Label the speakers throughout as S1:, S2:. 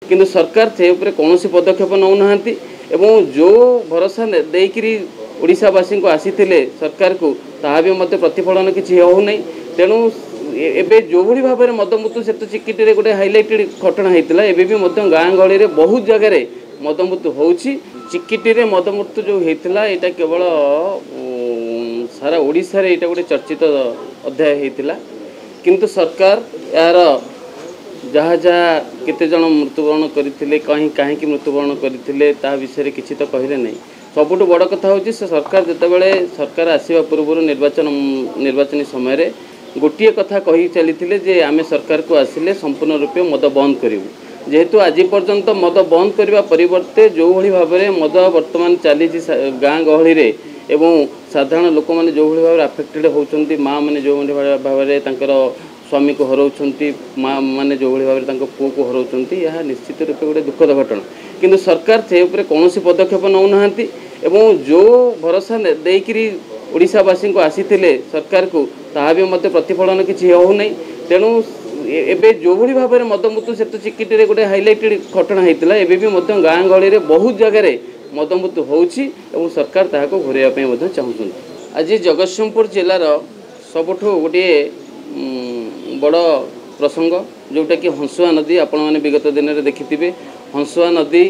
S1: किंतु सरकार से ऊपर कौन पदक्षेप नौना जो भरोसा देकरी ओडिशावासी को आसी सरकार को ताहा भी मत प्रतिफलन किसी होना तेणु एबे जो भाई भाव में मदमृत्यु से तो चिकिटी गोटे हाइलाइटेड घटना होता है गाँ गहली में बहुत जगह मदमृत्यु हो चिकिटी मदमृत्यु जो होता है केवल सारा ओडिशा रे गोटे चर्चित अध्याय होता किंतु सरकार यार जहाँ जहाँ केते जन मृत्युवरण करते कहीं कहीं मृत्युवरण करते विषय किसी तो कहले नहीं सबुठ बड़ कथा हूँ सरकार जितेबाला सरकार आसवा पूर्व निर्वाचन समय गोटे कथा कही चली जे आमे सरकार को आसिले संपूर्ण रूपे मद बंद करूँ जेहेतु आज पर्यंत मद बंद करने परिवर्ते जो भाई भाव में मद बर्तमान चली गाँ गहली रे एवं साधारण लोक मैंने जो भाई भाव आफेक्टेड होती माँ मैंने जो भाव में स्वामी को हराउछंती माँ मैंने जो भाई भाव में पुओ को हराउछंती यह निश्चित रूपे गोटे दुखद घटना किंतु सरकार से ऊपर कौन पदक्षेप नौना जो भरोसा देकरी ओडिशावासी को आसी सरकार को ताहा भी मत प्रतिफलन किसी होना तेणु एबे जो भाई भाव में मदमृत्यु से तो चिकिटी गोटे हाइलाइटेड घटना होता है गाँ गहली में बहुत जगह मदमृत्यु हो सरकार ताहाको घोरैया चाहूँ। आज जगतसिंहपुर जिलार सबुठ गोटे बड़ प्रसंग जोटा कि हंसुआ नदी आपण मैंने विगत दिन में देखिथे हंसुआ नदी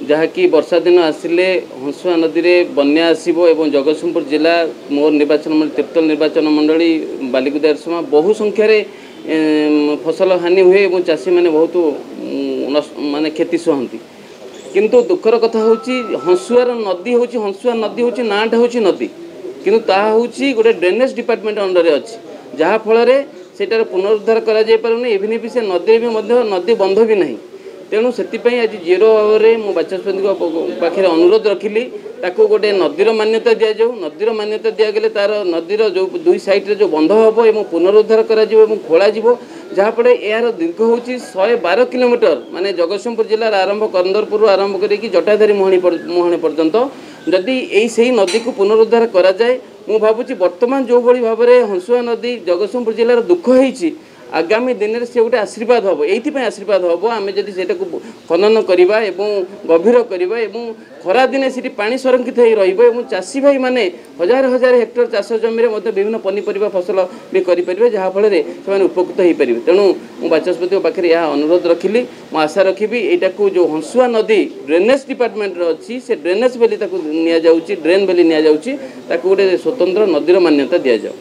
S1: जहाँकि वर्षा दिन आसिले हंसुआ नदी में बन्या आसो एवं जगतसिंहपुर जिला मोर निर्वाचन तीर्तल निर्वाचन मंडली बालिकुदा एरसमा बहु संख्यार फसल हानि हुए और चाषी मैंने बहुत माने क्षति सहती किंतु दुखर कथा हूँ हंसुआर नदी हूँ हंसुआ नदी हूँ नाटा हूँ नदी किंतु ताहा हूँ गोटे ड्रेनेज डिपार्टमेंट अंडर अच्छी जहाँफल सेटार पुनरुद्धार कर इवन भी से नदी भी नदी बंध भी नहीं तेणु से आज जीरो भाव में मुझे बाचस्पति पाखे अनुरोध रखिली ताको गोटे नदीर मान्यता दि जाऊ नदीर मान्यता दिगले तार नदीर जो दुई साइड जो बंध हम और पुनरुद्धार खोल जहाँफल यार दीर्घ हूँ 112 किलोमीटर माने जगतसिंहपुर जिलार आरंभ कंदरपुर आरंभ करी जटाधारी मुहाणी पर्यंत जदि यही नदी को पुनरुद्धार करा जाए मु भावुँ बर्तमान जो भाई भाव में हंसुआ नदी जगतसिंहपुर जिलार दुख होती आगामी दिन में से गोटे आशीर्वाद हम ये आशीर्वाद हम आम जब से खनन करवा गभीर करवा खरा दिने से पानी संरक्षित हो चाषी भाई मैंने हजार हजार हेक्टर चाष जमी में विभिन्न पनीपरिया फसल भी करें जहाँफल से उपकृत हो पारे तेणु मुझे बाचस्पति पाखे यह अनुरोध रखिली मुझे आशा रखी यहाँ जो हंसुआ नदी ड्रेनेज डिपार्टमेंट अच्छी से ड्रेनेज बेली नि ड्रेन बेली नि गोटे स्वतंत्र नदीर मान्यता दि जाऊ।